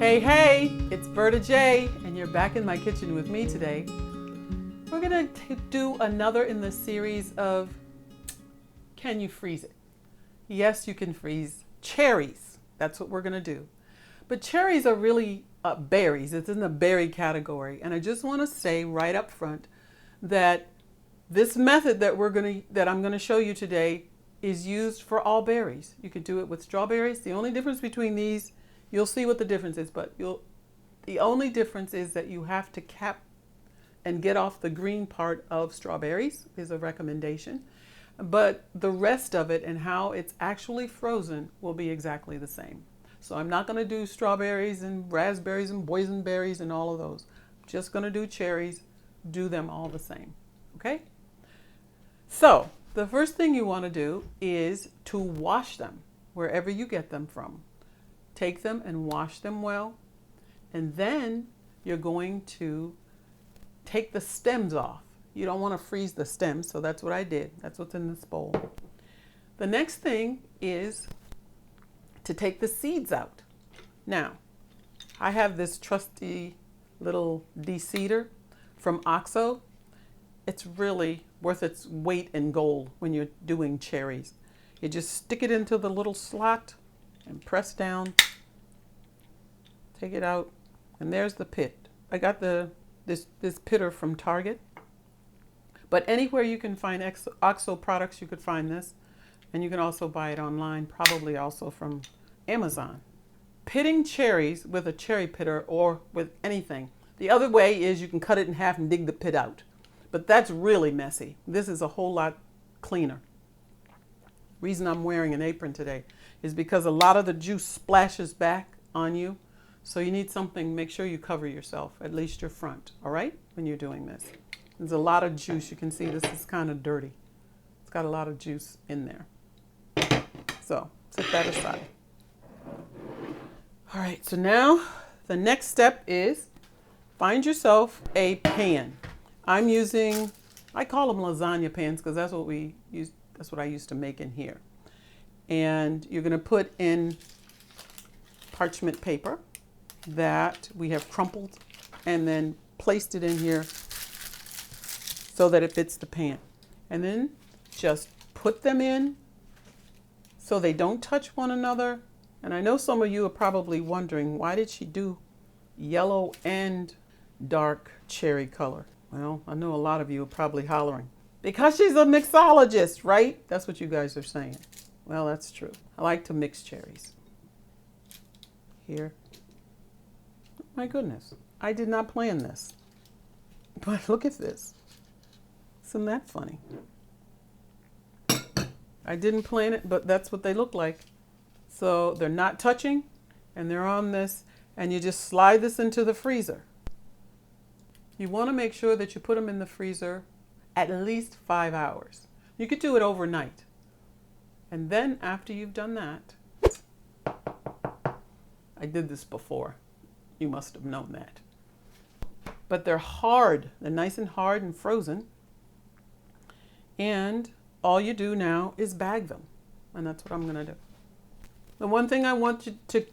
Hey, hey, it's Berta J, and you're back in my kitchen with me today. We're gonna do another in the series of Can You Freeze It? Yes, you can freeze cherries. That's what we're gonna do. But cherries are really berries. It's in the berry category. And I just wanna say right up front that this method that I'm gonna show you today is used for all berries. You could do it with strawberries. The only difference between these, you'll see what the difference is, but the only difference is that you have to cap and get off the green part of strawberries is a recommendation. But the rest of it and how it's actually frozen will be exactly the same. So I'm not going to do strawberries and raspberries and boysenberries and all of those. I'm just going to do cherries, do them all the same. Okay? So the first thing you want to do is to wash them wherever you get them from. Take them and wash them well. And then you're going to take the stems off. You don't want to freeze the stems, so that's what I did. That's what's in this bowl. The next thing is to take the seeds out. Now, I have this trusty little de-seeder from OXO. It's really worth its weight in gold when you're doing cherries. You just stick it into the little slot and press down, take it out, and there's the pit. I got this pitter from Target, but anywhere you can find OXO products, you could find this, and you can also buy it online, probably also from Amazon. Pitting cherries with a cherry pitter or with anything. The other way is you can cut it in half and dig the pit out, but that's really messy. This is a whole lot cleaner. Reason I'm wearing an apron today is because a lot of the juice splashes back on you. So you need something, make sure you cover yourself, at least your front, all right, when you're doing this. There's a lot of juice. You can see this is kind of dirty. It's got a lot of juice in there. So set that aside. All right, so now the next step is find yourself a pan. I'm using, I call them lasagna pans because that's what we use. That's what I used to make in here. And you're going to put in parchment paper that we have crumpled and then placed it in here so that it fits the pan. And then just put them in so they don't touch one another. And I know some of you are probably wondering, why did she do yellow and dark cherry color? Well, I know a lot of you are probably hollering, because she's a mixologist, right? That's what you guys are saying. Well, that's true. I like to mix cherries. Here. My goodness, I did not plan this. But look at this. Isn't that funny? I didn't plan it, but that's what they look like. So they're not touching, and they're on this, and you just slide this into the freezer. You want to make sure that you put them in the freezer at least 5 hours. You could do it overnight. And then after you've done that, I did this before. You must have known that. But they're hard. They're nice and hard and frozen. And all you do now is bag them. And that's what I'm going to do. The one thing I want you to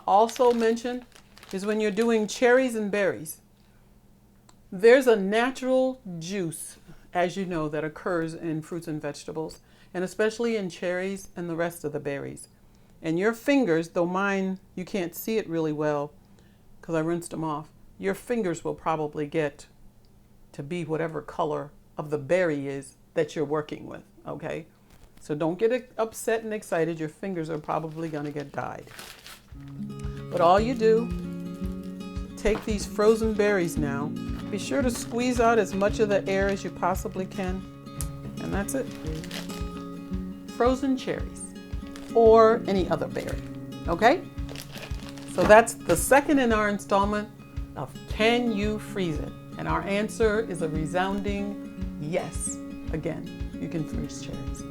also mention is when you're doing cherries and berries, there's a natural juice, as you know, that occurs in fruits and vegetables, and especially in cherries and the rest of the berries. And your fingers, though mine, you can't see it really well because I rinsed them off, your fingers will probably get to be whatever color of the berry is that you're working with, okay? So don't get upset and excited. Your fingers are probably going to get dyed. But all you do, take these frozen berries now. Be sure to squeeze out as much of the air as you possibly can. And that's it. Frozen cherries or any other berry. Okay? So that's the second in our installment of Can You Freeze It? And our answer is a resounding yes. Again, you can freeze cherries.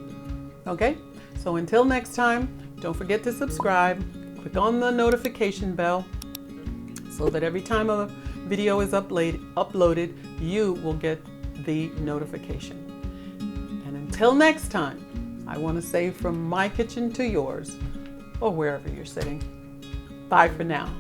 Okay? So until next time, don't forget to subscribe. Click on the notification bell so that every time a video is uploaded, you will get the notification. And until next time, I want to say from my kitchen to yours, or wherever you're sitting, bye for now.